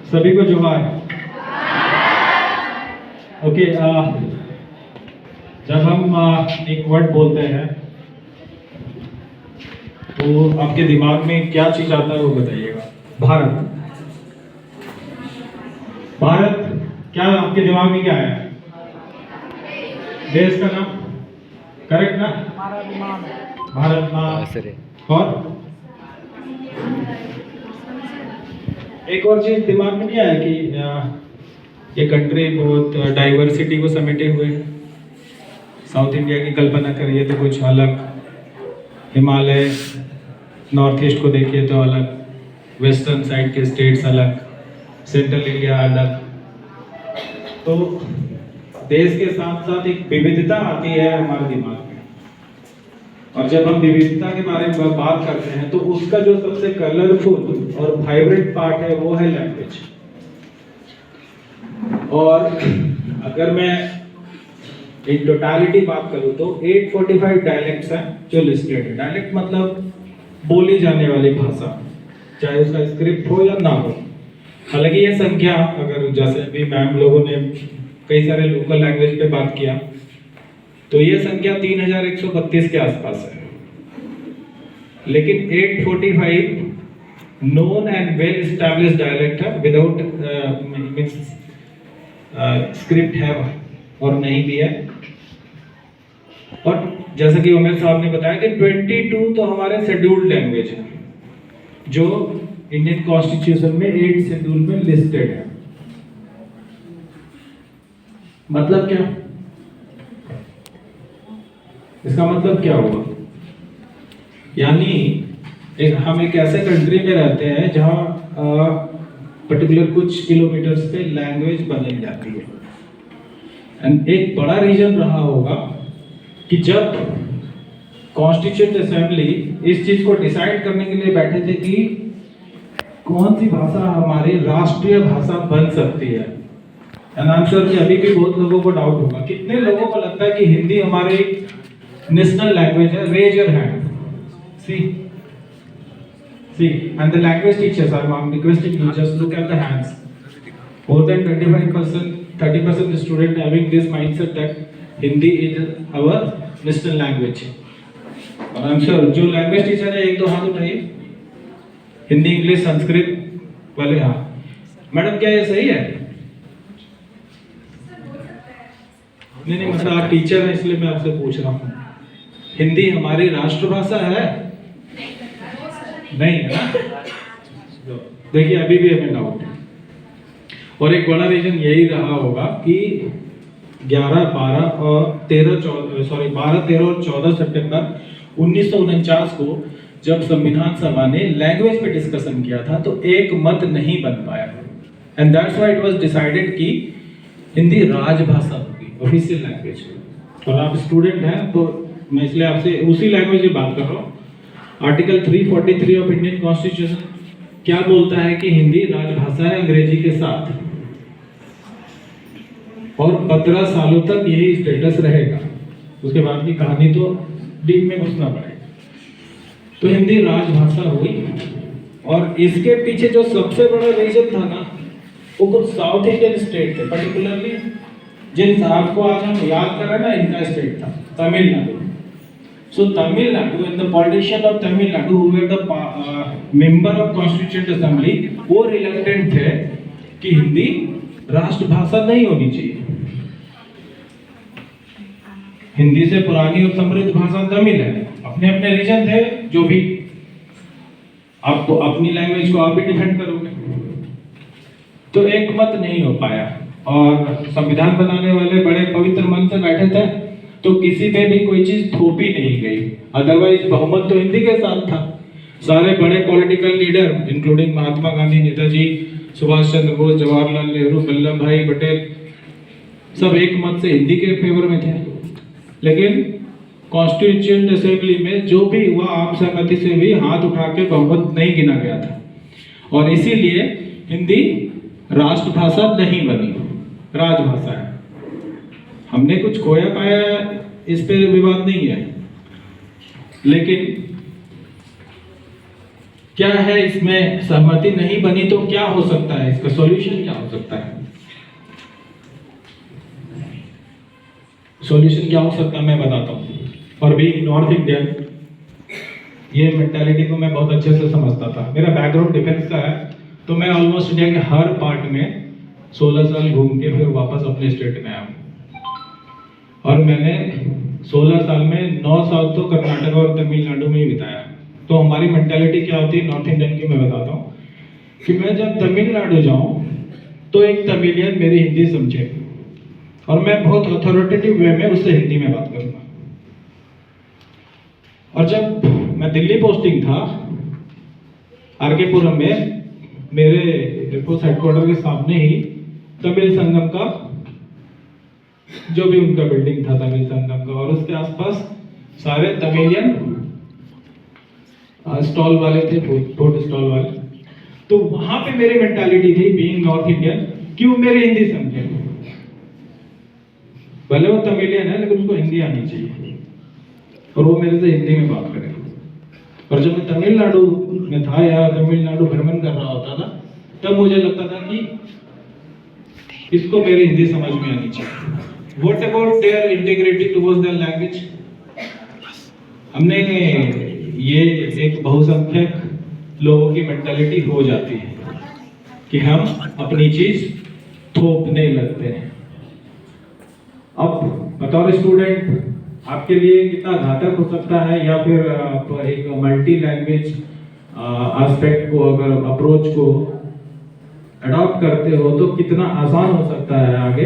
सभी को जोहार। ओके, जब हम एक वर्ड बोलते हैं तो आपके दिमाग में क्या चीज आता है वो बताइएगा। भारत। भारत, क्या आपके दिमाग में क्या है? देश का नाम, करेक्ट ना? भारत माँ। और एक और चीज दिमाग में नहीं आया कि ये कंट्री बहुत डाइवर्सिटी को समेटे हुए है। साउथ इंडिया की कल्पना करिए तो कुछ अलग, हिमालय नॉर्थ ईस्ट को देखिए तो अलग, वेस्टर्न साइड के स्टेट्स अलग, सेंट्रल इंडिया अलग। तो देश के साथ साथ एक विविधता आती है हमारे दिमाग में, और जब हम विविधता के बारे में बात करते हैं तो उसका जो सबसे कलरफुल और वाइब्रेंट पार्ट है वो है लैंग्वेज। और अगर मैं इन टोटालिटी बात करूं तो 845 डायलेक्ट्स हैं जो लिस्टेड है। डायलेक्ट मतलब बोली जाने वाली भाषा, चाहे उसका स्क्रिप्ट हो या ना हो। हालांकि ये संख्या, अगर जैसे अभी मैम लोगों ने कई सारे लोकल लैंग्वेज पे बात किया, तो ये संख्या 3132 के आसपास है। लेकिन 845 known and well established dialect है, विदाउट मींस स्क्रिप्ट है और नहीं भी है। और जैसा कि उमेर साहब ने बताया कि 22 तो हमारे शेड्यूल्ड लैंग्वेज है जो इंडियन कॉन्स्टिट्यूशन में 8 शेड्यूल में लिस्टेड है। मतलब क्या? इसका मतलब क्या हुआ? यानी हम एक ऐसे कंट्री में रहते हैं जहां पर्टिकुलर कुछ किलोमीटर्स पे लैंग्वेज बदल जाती है। एंड एक बड़ा रीजन रहा होगा कि जब कॉन्स्टिट्यूएंट असेंबली इस चीज को डिसाइड करने के लिए बैठे थे कि कौन सी भाषा हमारी राष्ट्रीय भाषा बन सकती है। एंड आई एम श्योर कि अभी भी बहुत लोगों को डाउट होगा, कितने लोगों को लगता है कि हिंदी हमारी नेशनल लैंग्वेज है? Raise your hand. See, and the language teachers, I'm requesting you just look at the hands. More than 25%, 30% the student having this mindset that Hindi is our national language. और I'm sure जो language teacher है एक दो हाथ उठाइए। Hindi, English, Sanskrit वाले हाँ। Madam क्या ये सही है? नहीं, मतलब आप टीचर हैं इसलिए मैं आपसे पूछ रहा हूँ। हिंदी हमारी राष्ट्रभाषा है? नहीं है ना? देखिए अभी भी हमें डाउट है। और एक बड़ा रीजन यही रहा होगा कि 12, 13 और 14 सितंबर 1949 को जब संविधान सभा ने लैंग्वेज पे डिस्कशन किया था तो एक मत नहीं बन पाया। And that's why it was decided कि हिंदी राजभाषा होगी, ऑफिशियल लैंग्वेज। और आप स्टूडेंट हैं तो मैं इसलिए आपसे उसी लैंग्वेज में बात कर रहा हूँ। आर्टिकल 343 ऑफ इंडियन कॉन्स्टिट्यूशन क्या बोलता है कि हिंदी राजभाषा है अंग्रेजी के साथ, और 15 सालों तक यही स्टेटस रहेगा। उसके बाद की कहानी तो डीप में घुसना पड़ेगा। तो हिंदी राजभाषा हुई, और इसके पीछे जो सबसे बड़ा रीजन था ना, वो कुछ साउथ इंडियन स्टेट थे, पर्टिकुलरली जिन साहब को आज हम याद कर रहे हैं ना, इनका स्टेट था Tamil Nadu. So Tamil Nadu and the politician of Tamil Nadu who were the member of Constituent Assembly, वो reluctant थे कि हिंदी राष्ट्रभाषा नहीं होनी चाहिए। हिंदी से पुरानी और समृद्ध भाषा तमिल है। अपने अपने रीजन थे, जो भी आप तो अपनी लैंग्वेज को आप ही डिफेंड करोगे। तो एक मत नहीं हो पाया, और संविधान बनाने वाले बड़े पवित्र मन से बैठे थे तो किसी पे भी कोई चीज थोपी नहीं गई। अदरवाइज बहुमत तो हिंदी के साथ था। सारे बड़े political leader including Mahatma Gandhi, Netaji Subhash Chandra Bose, Jawaharlal Nehru, Vallabh भाई पटेल, सब एक मत से हिंदी के फेवर में थे। लेकिन कॉन्स्टिट्यूएंट असेंबली में जो भी हुआ आम सहमति से भी हाथ उठा के बहुमत नहीं गिना गया था, और इसीलिए हिंदी राष्ट्रभाषा नहीं बनी, राजभाषा है। हमने कुछ खोया पाया इस पे विवाद नहीं है, लेकिन क्या है इसमें सहमति नहीं बनी तो क्या हो सकता है, इसका सॉल्यूशन क्या हो सकता है? सॉल्यूशन क्या हो सकता है मैं बताता हूँ। और भी नॉर्थ इंडियन, ये मेंटालिटी को मैं बहुत अच्छे से समझता था। मेरा बैकग्राउंड डिफेंस का है, तो मैं ऑलमोस्ट इंडिया के हर पार्ट में 16 साल घूम के फिर वापस अपने स्टेट में आया। और मैंने 16 साल में 9 साल तो कर्नाटक और तमिलनाडु में ही बिताया। तो हमारी मेंटालिटी क्या होती है नॉर्थ इंडियन की, मैं बताता हूँ कि मैं जब तमिलनाडु जाऊँ तो एक तमिलियन मेरी हिंदी समझे और मैं बहुत अथॉरिटेटिव वे में उससे हिंदी में बात करूँगा। और जब मैं दिल्ली पोस्टिंग था आरके पुरम में, मेरे एयरफोर्स हेडक्वार्टर के सामने ही तमिल संगम का जो भी उनका बिल्डिंग था तमिल संगम का, और उसके आसपास सारे तमिलियन स्टॉल वाले थे, फूड स्टॉल वाले। तो वहां पे मेरी मेंटालिटी थी बीइंग नॉर्थ इंडियन, क्यों मेरी हिंदी समझे, भले वो तमिलियन है लेकिन उसको हिंदी आनी चाहिए और वो मेरे से हिंदी में बात करे। और जब मैं तमिलनाडु में था या तमिलनाडु भ्रमण कर रहा होता था, तब मुझे लगता था कि इसको मेरी हिंदी समझ में आनी चाहिए। What about their integrity towards their language? हमने ये एक बहुसंख्यक लोगों की मेंटालिटी हो जाती है कि हम अपनी चीज थोपने लगते हैं। अब बतौर स्टूडेंट आपके लिए कितना घातक हो सकता है, या फिर आप एक मल्टी लैंग्वेज एस्पेक्ट को अगर अप्रोच को अडॉप्ट करते हो तो कितना आसान हो सकता है आगे